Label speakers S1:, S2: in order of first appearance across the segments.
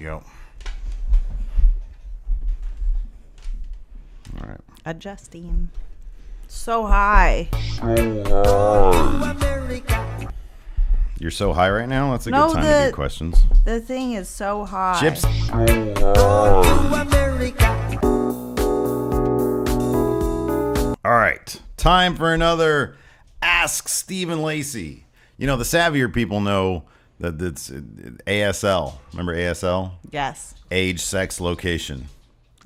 S1: go. All right.
S2: Adjusting. So high.
S1: You're so high right now? That's a good time to do questions.
S2: The thing is so high.
S1: Chips. All right. Time for another Ask Stephen Lacey. You know, the savvier people know that it's ASL. Remember ASL?
S2: Yes.
S1: Age, sex, location.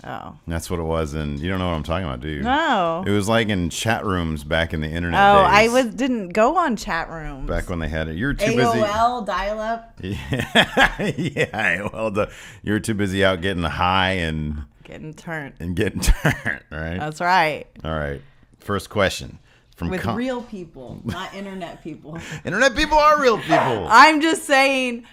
S2: Oh.
S1: That's what it was, and you don't know what I'm talking about, do you?
S2: No.
S1: It was like in chat rooms back in the internet
S2: days.
S1: days.
S2: Didn't go on chat rooms.
S1: Back when they had it. You were too busy.
S2: AOL, dial-up.
S1: Yeah, yeah. Well, you were too busy out getting high and...
S2: Getting turned.
S1: Right?
S2: That's right.
S1: All right. First question.
S2: With real people, not internet people.
S1: Internet people are real people.
S2: I'm just saying...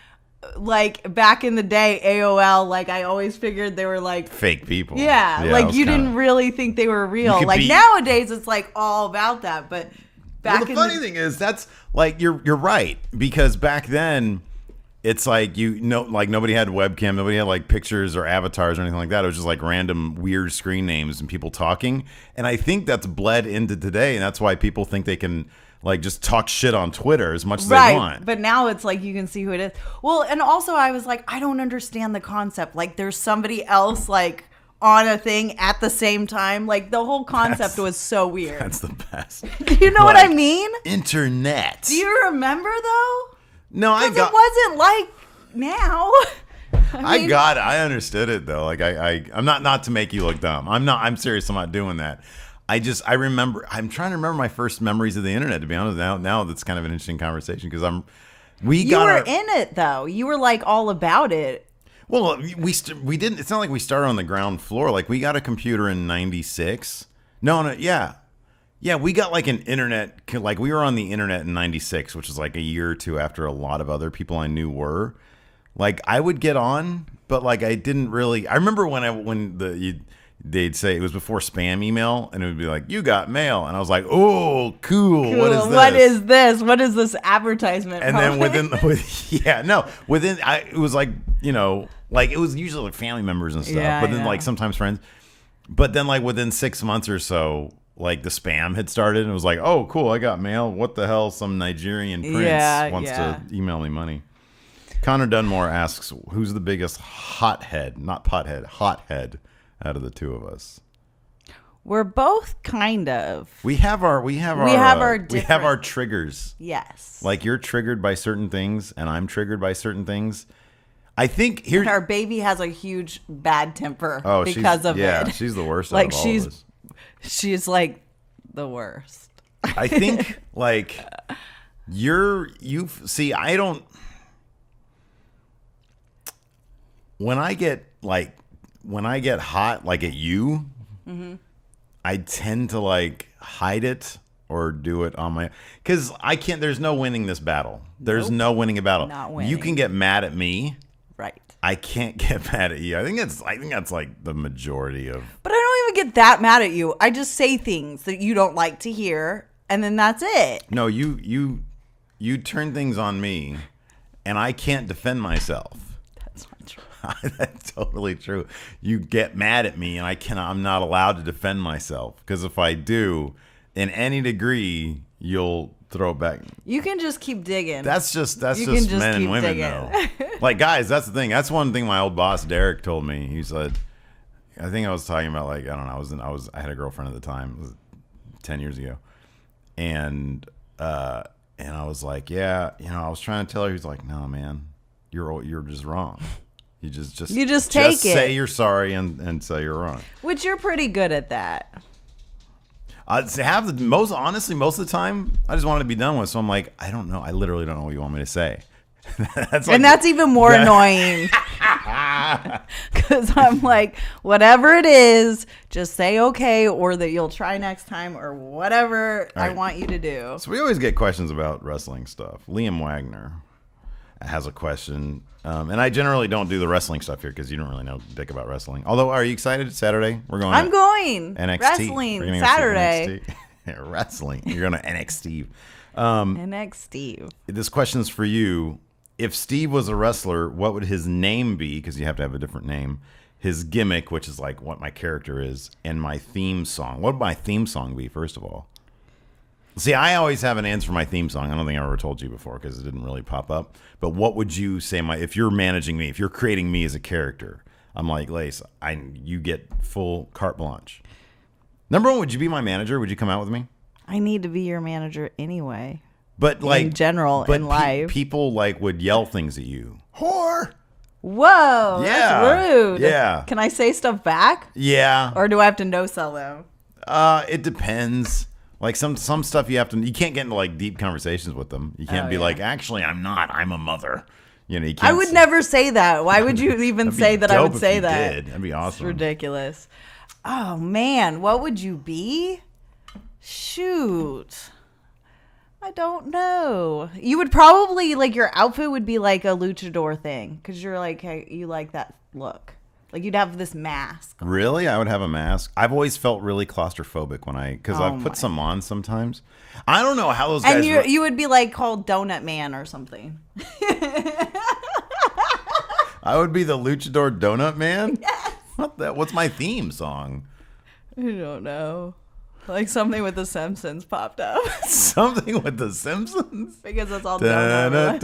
S2: Like back in the day, AOL, like I always figured they were like
S1: fake people.
S2: Yeah, like you didn't really think they were real. Like nowadays, it's like all about that. But back
S1: the funny thing is, that's like you're right, because back then, it's like like nobody had webcam, nobody had like pictures or avatars or anything like that. It was just like random weird screen names and people talking. And I think that's bled into today, and that's why people think they can. Like, just talk shit on Twitter as much as they want.
S2: But now it's like you can see who it is. Well, and also I was like, I don't understand the concept. Like, there's somebody else, like, on a thing at the same time. Like, the whole concept was so weird.
S1: That's the best.
S2: Do you know what I mean?
S1: Internet.
S2: Do you remember, though?
S1: No,
S2: it wasn't like now.
S1: I understood it, though. Like, I'm not to make you look dumb. I'm serious. I'm not doing that. I remember, I'm trying to remember my first memories of the internet, to be honest. Now that's kind of an interesting conversation because you were
S2: in it though. You were like all about it.
S1: Well, we didn't, it's not like we started on the ground floor. Like we got a computer in 96. No, yeah. Yeah, we got like an internet, like we were on the internet in 96, which is like a year or two after a lot of other people I knew were. Like I would get on, but like I didn't really, I remember they'd say it was before spam email, and it would be like, "You got mail," and I was like, "Oh, cool. What is this?
S2: What is this advertisement?"
S1: And then it was like like it was usually like family members and stuff, but then like sometimes friends. But then like within 6 months or so, like the spam had started, and it was like, "Oh, cool, I got mail. What the hell? Some Nigerian prince wants to email me money." Connor Dunmore asks, "Who's the biggest hothead? Not pothead, hothead." Out of the two of us,
S2: we're both kind of.
S1: We have our triggers.
S2: Yes.
S1: Like you're triggered by certain things, and I'm triggered by certain things. I think
S2: here our baby has a huge bad temper because of it.
S1: Yeah, she's the worst.
S2: Like
S1: out of all of us.
S2: She's like the worst.
S1: I think like I don't. When I get hot, like at you, I tend to like hide it or do it on my, because I can't, there's no winning this battle. There's no winning a battle.
S2: Not winning.
S1: You can get mad at me.
S2: Right.
S1: I can't get mad at you. I think that's like the majority of.
S2: But I don't even get that mad at you. I just say things that you don't like to hear, and then that's it.
S1: No, you turn things on me, and I can't defend myself. That's totally true. You get mad at me, and I'm not allowed to defend myself, because if I do, in any degree, you'll throw it back.
S2: You can just keep digging.
S1: That's just men and women, digging. Though. Like guys, that's the thing. That's one thing my old boss Derek told me. He said, I think I was talking about like I don't know. I had a girlfriend at the time. It was 10 years ago, and I was like, yeah, I was trying to tell her. He's like, no, man, you're just wrong. You just
S2: take it.
S1: Say you're sorry and say you're wrong.
S2: Which you're pretty good at that.
S1: Most of the time, I just want to be done with. So I'm like, I don't know. I literally don't know what you want me to say.
S2: That's even more annoying. Because I'm like, whatever it is, just say okay, or that you'll try next time, or whatever I want you to do.
S1: So we always get questions about wrestling stuff. Liam Wagner has a question. And I generally don't do the wrestling stuff here because you don't really know dick about wrestling. Although, are you excited? Saturday?
S2: I'm going.
S1: NXT.
S2: Wrestling. Saturday.
S1: Wrestling. You're going to NXT.
S2: NXT.
S1: This question's for you. if Steve was a wrestler, what would his name be? Because you have to have a different name. His gimmick, which is like what my character is, and my theme song. What would my theme song be, first of all? See, I always have an answer for my theme song. I don't think I ever told you before because it didn't really pop up. But what would you say if you're managing me, if you're creating me as a character? I'm like, Lace, you get full carte blanche. Number one, would you be my manager? Would you come out with me?
S2: I need to be your manager anyway.
S1: But like
S2: in general, in life,
S1: people like would yell things at you. Whore.
S2: Whoa,
S1: Yeah.
S2: that's rude.
S1: Yeah.
S2: Can I say stuff back?
S1: Yeah.
S2: Or do I have to no-sell them?
S1: It depends. Like some stuff you can't get into like deep conversations with them. You can't be like, actually, I'm not. I'm a mother. You know, you can't.
S2: I would never say that. Why would you even say that I would say that?
S1: Did. That'd be awesome.
S2: It's ridiculous. Oh man, what would you be? Shoot. I don't know. You would probably like your outfit would be like a luchador thing because you're like, hey, you like that look. Like you'd have this mask.
S1: Really? I would have a mask. I've always felt really claustrophobic because I've put some on sometimes. I don't know how those guys.
S2: And you would be like called Donut Man or something.
S1: I would be the luchador donut man?
S2: Yes.
S1: What's my theme song?
S2: I don't know. Like something with the Simpsons popped up.
S1: Something with the Simpsons?
S2: Because it's all donut.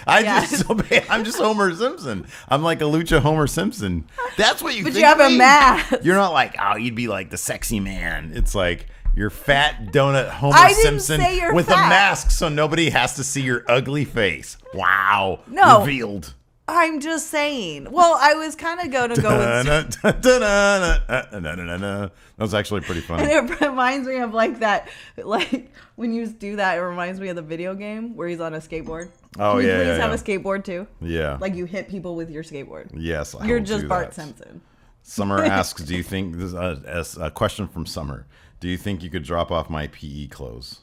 S1: I'm just Homer Simpson. I'm like a lucha Homer Simpson. That's what you think.
S2: But you have a mask.
S1: You're not like, you'd be like the sexy man. It's like you're fat donut Homer
S2: I didn't
S1: Simpson
S2: say you're
S1: with
S2: fat.
S1: a mask so nobody has to see your ugly face. Wow.
S2: No.
S1: Revealed.
S2: I'm just saying. Well, I was kind of going to go with...
S1: That was actually pretty funny.
S2: And it reminds me of like that, like when you do that, it reminds me of the video game where he's on a skateboard.
S1: Oh,
S2: Can you
S1: yeah,
S2: please
S1: yeah,
S2: have
S1: yeah.
S2: a skateboard too?
S1: Yeah.
S2: Like you hit people with your skateboard.
S1: Yes, I
S2: You're
S1: will
S2: just
S1: do
S2: Bart
S1: that.
S2: Simpson.
S1: Summer asks, do you think, this is a question from Summer, do you think you could drop off my PE clothes?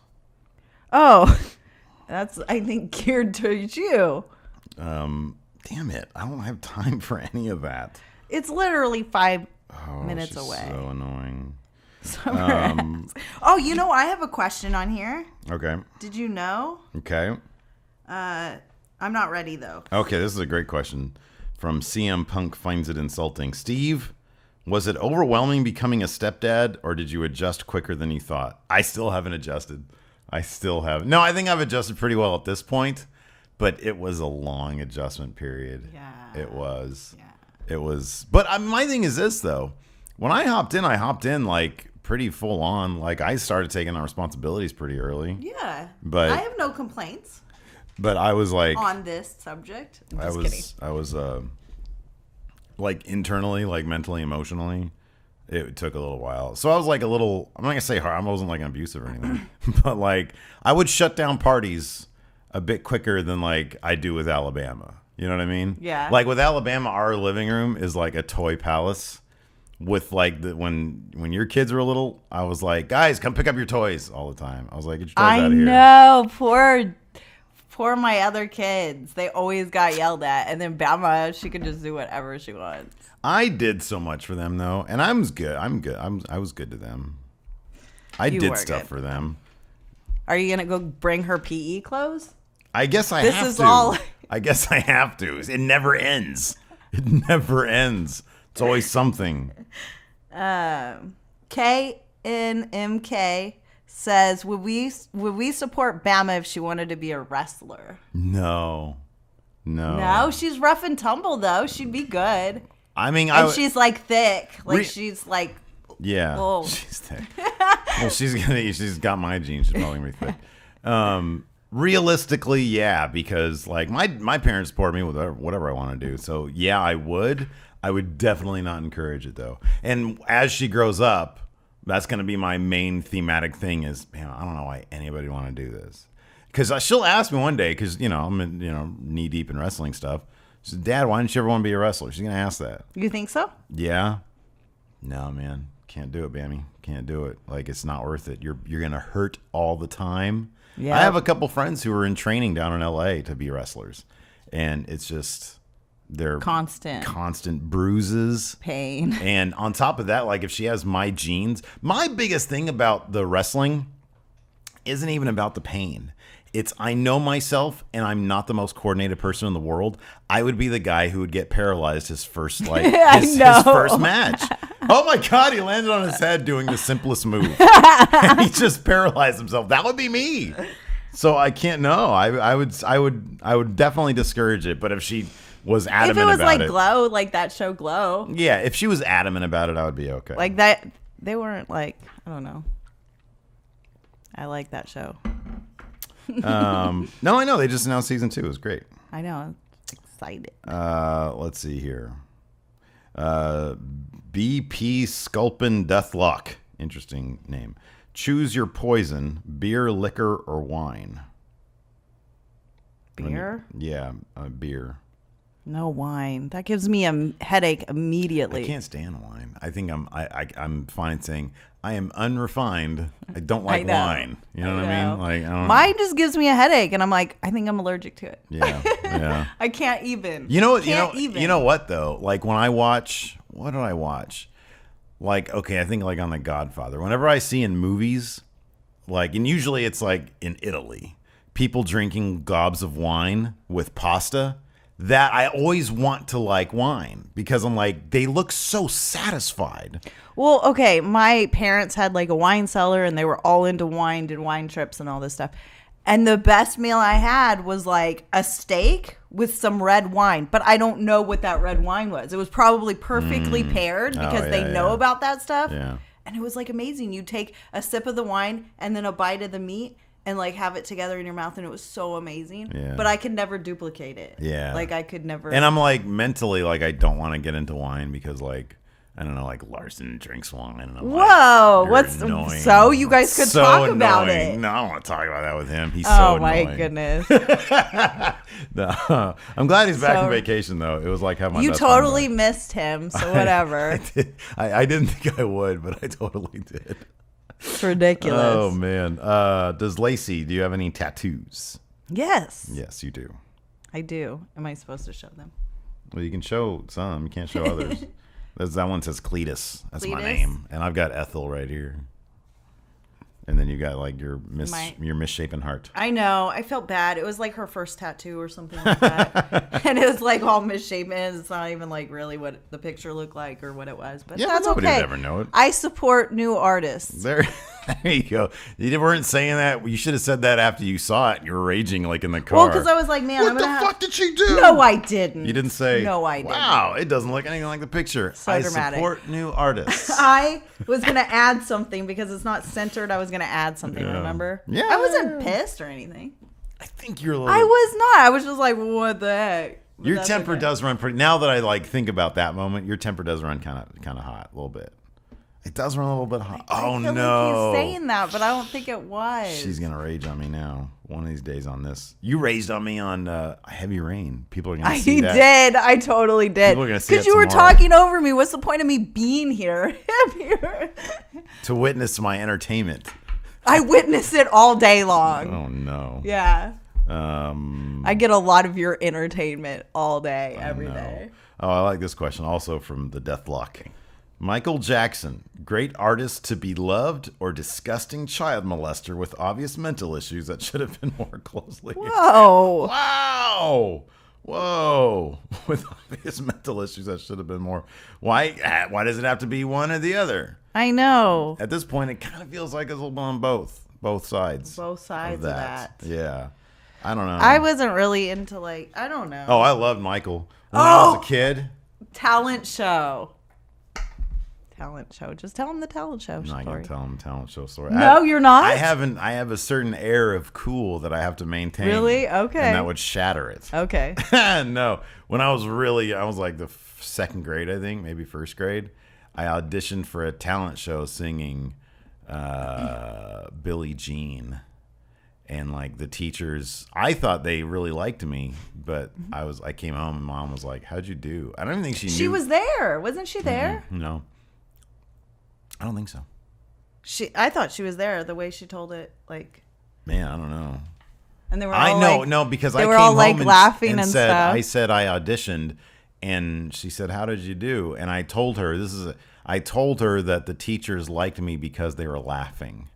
S2: Oh, that's, I think, geared towards you.
S1: Damn it. I don't have time for any of that.
S2: It's literally 5 minutes
S1: she's
S2: away.
S1: So annoying.
S2: Summer asks. Oh, you know, I have a question on here.
S1: Okay.
S2: Did you know?
S1: Okay.
S2: I'm not ready though.
S1: Okay, this is a great question from CM Punk Finds It Insulting. Steve, was it overwhelming becoming a stepdad, or did you adjust quicker than you thought? I still haven't adjusted. No, I think I've adjusted pretty well at this point, but it was a long adjustment period.
S2: Yeah.
S1: It was.
S2: Yeah.
S1: It was. But my thing is this, though. When I hopped in like pretty full on. Like I started taking on responsibilities pretty early.
S2: Yeah.
S1: But
S2: I have no complaints
S1: But I was like
S2: on this subject. I'm just kidding.
S1: I was like internally, like mentally, emotionally, it took a little while. So I was like I'm not gonna say hard. I wasn't like abusive or anything, but like I would shut down parties a bit quicker than like I do with Alabama. You know what I mean?
S2: Yeah.
S1: Like with Alabama, our living room is like a toy palace. With like when your kids were little, I was like, guys, come pick up your toys all the time. I was like, get your toys out of here.
S2: I know, poor my other kids. They always got yelled at, and then Bama, she could just do whatever she wants.
S1: I did so much for them though, and I was good. I was good to them. I did stuff for them.
S2: Are you gonna go bring her PE clothes?
S1: I guess I have to. I guess I have to. It never ends. It never ends. It's always something.
S2: KNMK says, would we support Bama if she wanted to be a wrestler?
S1: No,
S2: she's rough and tumble though. She'd be good.
S1: I mean,
S2: she's like thick. Like she's like,
S1: yeah,
S2: oh.
S1: She's thick. Well, she's got my genes. She's probably gonna be thick. Realistically, yeah, because like my parents support me with whatever I want to do. So yeah, I would definitely not encourage it though. And as she grows up, that's going to be my main thematic thing is, man, I don't know why anybody would want to do this. Because she'll ask me one day, because, I'm knee deep in wrestling stuff. She said, Dad, why didn't you ever want to be a wrestler? She's going to ask that.
S2: You think so?
S1: Yeah. No, man. Can't do it, Bammy. Can't do it. Like, it's not worth it. You're going to hurt all the time. Yeah. I have a couple friends who are in training down in LA to be wrestlers. And it's just... They're constant bruises,
S2: pain.
S1: And on top of that, like if she has my genes, my biggest thing about the wrestling isn't even about the pain. I know myself, and I'm not the most coordinated person in the world. I would be the guy who would get paralyzed his first his first match. Oh my God, he landed on his head doing the simplest move. And he just paralyzed himself. That would be me. So I can't know. I would definitely discourage it. But if she was adamant about it. If it was
S2: like Glow, like that show Glow.
S1: Yeah, if she was adamant about it, I would be okay.
S2: Like that, they weren't like, I don't know. I like that show.
S1: No, I know. They just announced season 2. It was great.
S2: I know. I'm excited.
S1: Let's see here. BP Sculpin Deathlock. Interesting name. Choose your poison: beer, liquor, or wine.
S2: Beer?
S1: Yeah, beer.
S2: No wine. That gives me a headache immediately.
S1: I can't stand wine. I think I'm fine saying I am unrefined. I don't like wine. You know what I mean? Like, I don't
S2: mine just gives me a headache, and I'm like, I think I'm allergic to it.
S1: Yeah, yeah.
S2: I can't even.
S1: You know what though? Like when I watch, what do I watch? Like, okay, I think like on The Godfather. Whenever I see in movies, like, and usually it's like in Italy, people drinking gobs of wine with pasta. That I always want to like wine because I'm like, they look so satisfied.
S2: Well, okay, my parents had like a wine cellar and they were all into wine, did wine trips and all this stuff. And the best meal I had was like a steak with some red wine, but I don't know what that red wine was. It was probably perfectly paired because they know about that stuff.
S1: Yeah.
S2: And it was like amazing. You take a sip of the wine and then a bite of the meat and like have it together in your mouth, and it was so amazing.
S1: Yeah.
S2: But I could never duplicate it.
S1: Yeah.
S2: Like I could never.
S1: And I'm like mentally like I don't want to get into wine because like I don't know, like Larson drinks wine and I'm
S2: whoa,
S1: like,
S2: what's
S1: annoying.
S2: So you guys could
S1: so
S2: talk
S1: annoying.
S2: about it.
S1: No, I don't want to talk about that with him. He's
S2: so
S1: annoying.
S2: Oh my goodness.
S1: No, I'm glad he's back on vacation though. It was like having my
S2: You
S1: best
S2: totally
S1: friend
S2: missed him, so whatever.
S1: I didn't think I would, but I totally did.
S2: It's ridiculous.
S1: Oh man. Do you have any tattoos?
S2: Yes.
S1: Yes, you do.
S2: I do. Am I supposed to show them?
S1: Well, you can show some. You can't show others. That one says Cletus. That's my
S2: Cletus?
S1: name. And I've got Ethel right here. And then you got like your misshapen heart.
S2: I know. I felt bad. It was like her first tattoo or something like that. And it was like all misshapen. It's not even like really what the picture looked like or what it was. But that's
S1: nobody
S2: okay.
S1: would ever know it.
S2: I support new artists.
S1: There you go. You weren't saying that. You should have said that after you saw it. You were raging like in the car.
S2: Well, because I was like, man,
S1: what the fuck did she do?
S2: No, I didn't.
S1: You didn't say.
S2: No, I didn't.
S1: Wow, it doesn't look anything like the picture.
S2: So dramatic.
S1: Support new artists.
S2: I was going to add something because it's not centered. I was going to add something, remember?
S1: Yeah.
S2: I wasn't pissed or anything.
S1: I think you're a little...
S2: I was not. I was just like, what the heck? But
S1: your temper does run pretty... Now that I like think about that moment, your temper does run kind of hot a little bit. It does run a little bit hot.
S2: I feel like he's saying that, but I don't think it was.
S1: She's going to rage on me now. One of these days on this. You raged on me on Heavy Rain. People are going to see that.
S2: I did. I totally did.
S1: People are going to see that
S2: because you were
S1: tomorrow.
S2: talking over me. What's the point of me being here?
S1: To witness my entertainment.
S2: I witnessed it all day long.
S1: Oh, no.
S2: Yeah. I get a lot of your entertainment all day, every day.
S1: Oh, I like this question also from the Deathlock. Michael Jackson, great artist to be loved or disgusting child molester with obvious mental issues that should have been more closely.
S2: Whoa.
S1: Wow. Whoa. With obvious mental issues that should have been more. Why does it have to be one or the other?
S2: I know.
S1: At this point, it kind of feels like it's on both sides.
S2: Both sides of that.
S1: Yeah. I don't know.
S2: I wasn't really into like, I don't know.
S1: Oh, I loved Michael. When I was a kid.
S2: Talent show. Just tell him the talent show story.
S1: I'm not going to tell him talent show story.
S2: No, you're not?
S1: I have a certain air of cool that I have to maintain.
S2: Really? Okay.
S1: And that would shatter it.
S2: Okay.
S1: No. When I was like the second grade, I think, maybe first grade, I auditioned for a talent show singing Billie Jean. And like the teachers, I thought they really liked me, but I came home and Mom was like, "How'd you do?" I don't even think she knew.
S2: She was there, wasn't she there?
S1: Mm-hmm. No, I don't think so.
S2: I thought she was there. The way she told it, like,
S1: man, I don't know.
S2: And they were all
S1: because
S2: they
S1: I
S2: were
S1: came
S2: all
S1: home
S2: like laughing and
S1: said,
S2: stuff.
S1: I said I auditioned, and she said, "How did you do?" And I told her that the teachers liked me because they were laughing.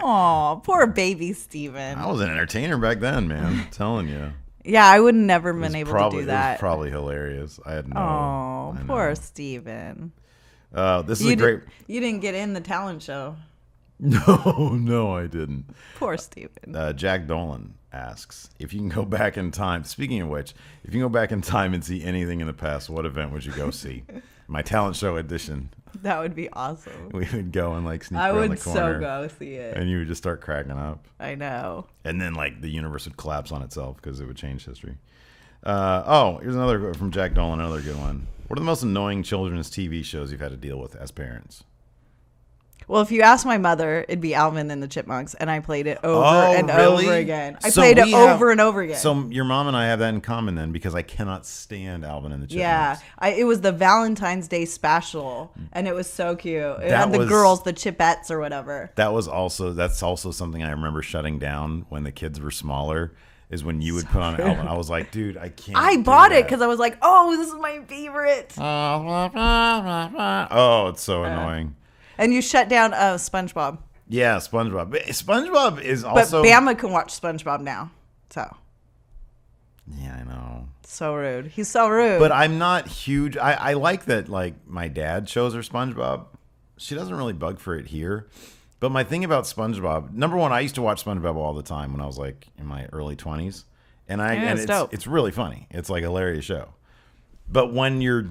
S2: Oh, poor baby Steven.
S1: I was an entertainer back then, man. I'm telling you.
S2: Yeah, I would never been able to do
S1: It
S2: that.
S1: was probably hilarious. I had no.
S2: Oh,
S1: I
S2: poor
S1: know.
S2: Steven.
S1: This is a great.
S2: You didn't get in the talent show.
S1: No, I didn't.
S2: Poor Steven.
S1: Jack Dolan asks if you can go back in time. Speaking of which, if you can go back in time and see anything in the past, what event would you go see? My talent show edition.
S2: That would be awesome.
S1: We would go and like sneak
S2: I
S1: around the
S2: would
S1: corner.
S2: so go see it.
S1: And you would just start cracking up.
S2: I know.
S1: And then like the universe would collapse on itself because it would change history. Here's another from Jack Dolan, another good one. What are the most annoying children's TV shows you've had to deal with as parents?
S2: Well, if you ask my mother, it'd be Alvin and the Chipmunks, and I played it over and over again. I played it over and over again.
S1: So your mom and I have that in common then, because I cannot stand Alvin and the Chipmunks.
S2: Yeah, it was the Valentine's Day special, and it was so cute. It had the girls, the Chipettes or whatever.
S1: That's also something I remember shutting down when the kids were smaller. Is when you would put on Alvin. I was like, dude, I can't.
S2: I bought it because I was like, oh, this is my favorite.
S1: Oh, it's so annoying.
S2: And you shut down SpongeBob.
S1: Yeah, SpongeBob. SpongeBob is also.
S2: But Bama can watch SpongeBob now. So.
S1: Yeah, I know.
S2: So rude. He's so rude.
S1: But I'm not huge. I like that, like, my dad shows her SpongeBob. She doesn't really bug for it here. But my thing about SpongeBob, number one, I used to watch SpongeBob all the time when I was like in my early 20s. And it's really funny. It's like a hilarious show. But when you're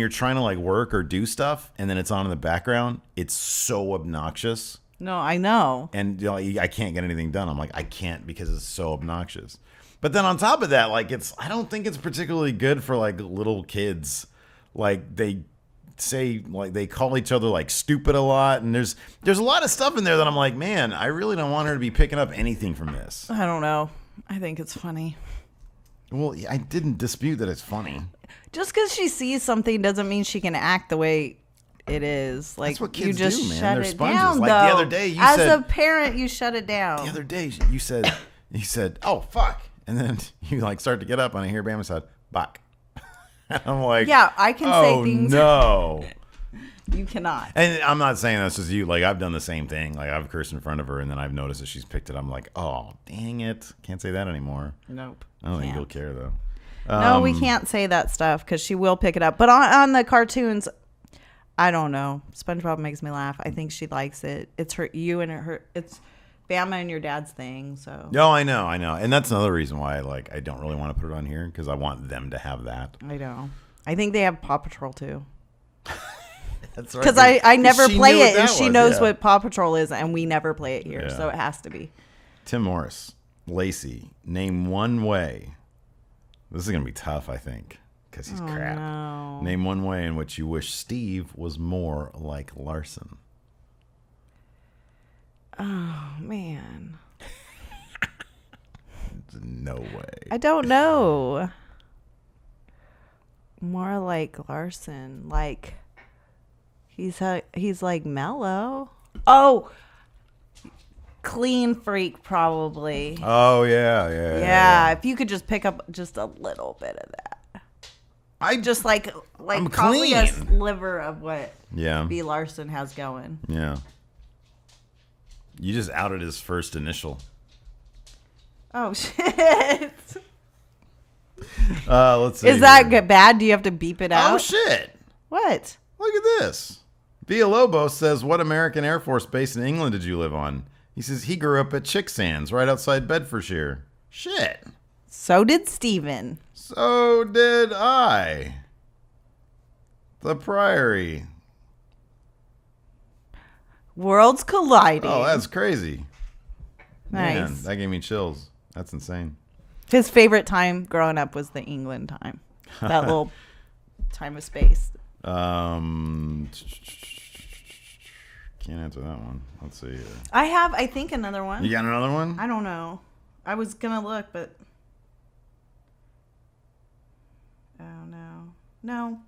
S1: trying to like work or do stuff and then it's on in the background, it's so obnoxious.
S2: No, I know.
S1: And I can't get anything done. I'm like, I can't because it's so obnoxious. But then on top of that, like I don't think it's particularly good for like little kids. Like they say, like they call each other like stupid a lot, and there's a lot of stuff in there that I'm like, man, I really don't want her to be picking up anything from this.
S2: I don't know. I think it's funny.
S1: Well, I didn't dispute that it's funny.
S2: Just because she sees something doesn't mean she can act the way it is. Like,
S1: that's what kids
S2: you just
S1: do, man.
S2: shut
S1: They're
S2: it
S1: sponges.
S2: down.
S1: Like
S2: though.
S1: the other day,
S2: as a parent, you shut it down.
S1: The other day, you said, "Oh fuck," and then you like start to get up, and I hear Bama said, "Buck." And I'm like,
S2: yeah, I can say things.
S1: No.
S2: You cannot.
S1: And I'm not saying this is you. Like, I've done the same thing. Like, I've cursed in front of her, and then I've noticed that she's picked it. I'm like, oh, dang it. Can't say that anymore.
S2: Nope.
S1: I don't think you'll care, though.
S2: No, we can't say that stuff because she will pick it up. But on the cartoons, I don't know. SpongeBob makes me laugh. I think she likes it. It's it's Bama and your dad's thing. So.
S1: No, I know. And that's another reason why I don't really want to put it on here, because I want them to have that.
S2: I know. I think they have Paw Patrol, too.
S1: That's right.
S2: Because I never play it, and she knows
S1: yeah.
S2: what Paw Patrol is, and we never play it here,
S1: Yeah.
S2: so it has to be.
S1: Tim Morris, Lacey, name one way. This is going to be tough, I think, because he's crap.
S2: No.
S1: Name one way in which you wish Steve was more like Larson.
S2: Oh, man.
S1: No way.
S2: I don't know. More like Larson. Like, he's like mellow. Oh, clean freak, probably.
S1: Oh, yeah.
S2: Yeah, if you could just pick up just a little bit of that. I just like
S1: I'm
S2: probably a
S1: clean.
S2: sliver of what
S1: Yeah.
S2: B. Larson has going.
S1: Yeah. You just outed his first initial.
S2: Oh, shit.
S1: Let's see.
S2: Is that bad? Do you have to beep it out?
S1: Oh, shit.
S2: What?
S1: Look at this. Villalobos says, what American Air Force base in England did you live on? He says he grew up at Chicksands, right outside Bedfordshire. Shit.
S2: So did Steven.
S1: So did I. The Priory.
S2: Worlds colliding.
S1: Oh, that's crazy.
S2: Nice.
S1: Man, that gave me chills. That's insane.
S2: His favorite time growing up was the England time. That little time of space.
S1: Can't answer that one. Let's see.
S2: I think, another one.
S1: You got another one?
S2: I don't know. I was going to look, but. Oh, no. No.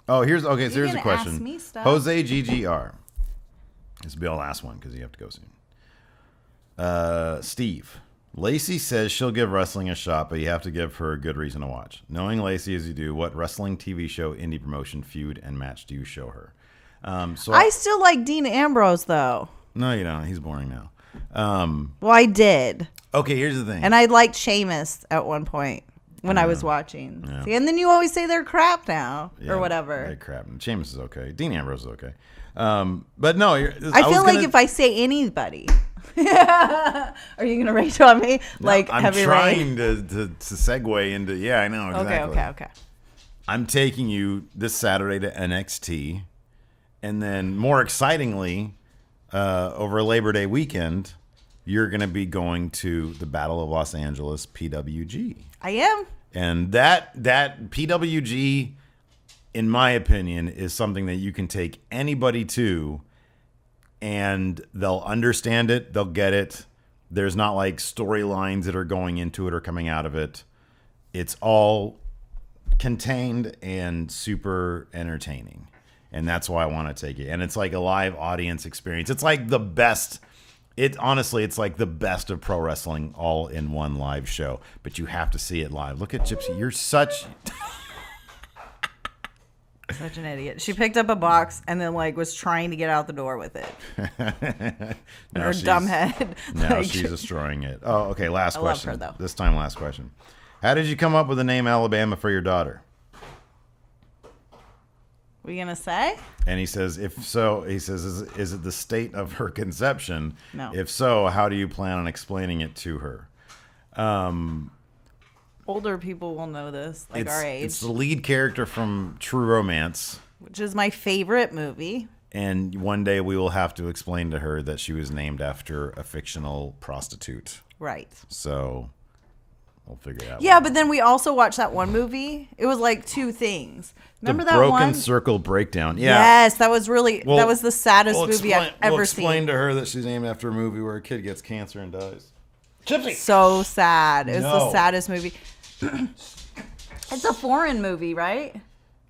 S1: Oh, here's a
S2: gonna
S1: question.
S2: ask me stuff.
S1: Jose GGR. This will be our last one because you have to go soon. Steve. Lacey says she'll give wrestling a shot, but you have to give her a good reason to watch. Knowing Lacey as you do, what wrestling, TV show, indie promotion, feud, and match do you show her?
S2: I still like Dean Ambrose, though.
S1: No, you don't. He's boring now.
S2: Well, I did.
S1: Okay, here's the thing.
S2: And I liked Seamus at one point when I was watching.
S1: Yeah.
S2: See, and then you always say they're crap now
S1: Yeah,
S2: or whatever.
S1: They're crap. Seamus is okay. Dean Ambrose is okay. But no,
S2: I feel like if I say anybody, are you gonna rage on me? Like
S1: I'm
S2: heavy
S1: trying
S2: rain?
S1: to segue into. Yeah, I know exactly.
S2: Okay.
S1: I'm taking you this Saturday to NXT, and then more excitingly, over Labor Day weekend, you're going to be going to the Battle of Los Angeles PWG.
S2: I am.
S1: And that PWG, in my opinion, is something that you can take anybody to, and they'll understand it, they'll get it. There's not like storylines that are going into it or coming out of it. It's all contained and super entertaining. And that's why I want to take it. And it's like a live audience experience. It's like the best. Honestly, it's like the best of pro wrestling all in one live show. But you have to see it live. Look at Gypsy. You're such
S2: an idiot. She picked up a box and then like was trying to get out the door with it. Her dumb head.
S1: Now
S2: Like,
S1: she's destroying it. Oh, okay. Last question.
S2: love her, though.
S1: This time, last question. How did you come up with the name Alabama for your daughter?
S2: What are you gonna say?
S1: And he says, if so, he says, is it the state of her conception?
S2: No.
S1: If so, how do you plan on explaining it to her?
S2: Older people will know this, like our age.
S1: It's the lead character from True Romance.
S2: Which is my favorite movie.
S1: And one day we will have to explain to her that she was named after a fictional prostitute.
S2: Right.
S1: So we'll figure it out.
S2: Yeah, but then we also watched that one movie. It was like two things. Remember
S1: the
S2: that
S1: Broken
S2: one?
S1: Circle Breakdown. Yeah.
S2: Yes, that was really that was the saddest movie I've ever
S1: we'll explain
S2: seen.
S1: to her that she's named after a movie where a kid gets cancer and dies. Gypsy.
S2: So sad. It was
S1: No.
S2: the saddest movie. It's a foreign movie, right?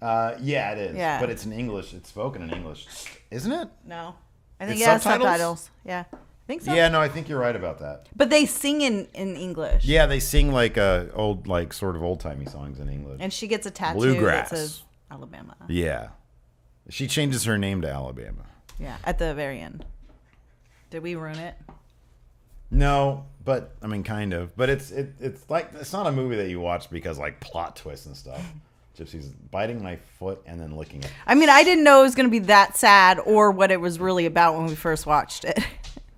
S1: Yeah, it is.
S2: Yeah.
S1: But it's in English. It's spoken in English, isn't it?
S2: No. I think
S1: It's
S2: it has
S1: subtitles?
S2: subtitles. Yeah. I think so.
S1: Yeah, no, I think you're right about that.
S2: But they sing in English.
S1: Yeah, they sing like old, like sort of old timey songs in English.
S2: And she gets a tattoo
S1: Bluegrass.
S2: that says Alabama.
S1: Yeah, she changes her name to Alabama.
S2: Yeah, at the very end. Did we ruin it?
S1: No, but I mean, kind of. But it's like it's not a movie that you watch because like plot twists and stuff. Gypsy's biting my foot and then licking it.
S2: I mean, I didn't know it was going to be that sad or what it was really about when we first watched it.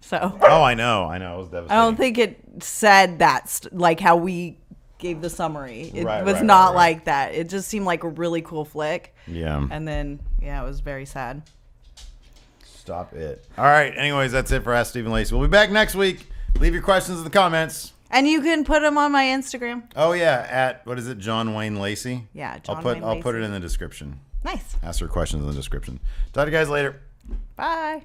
S2: So.
S1: Oh, I know. It was devastating.
S2: I don't think it said that, like how we gave the summary. It
S1: Right,
S2: was
S1: right,
S2: not
S1: right.
S2: like that. It just seemed like a really cool flick.
S1: Yeah.
S2: And then, yeah, it was very sad.
S1: Stop it. All right. Anyways, that's it for Ask Stephen Lacey. We'll be back next week. Leave your questions in the comments.
S2: And you can put them on my Instagram.
S1: Oh yeah, at what is it, John Wayne Lacey?
S2: Yeah, John
S1: I'll
S2: Wayne
S1: put it
S2: Lacey.
S1: in the description.
S2: Nice.
S1: Ask her questions in the description. Talk to you guys later.
S2: Bye.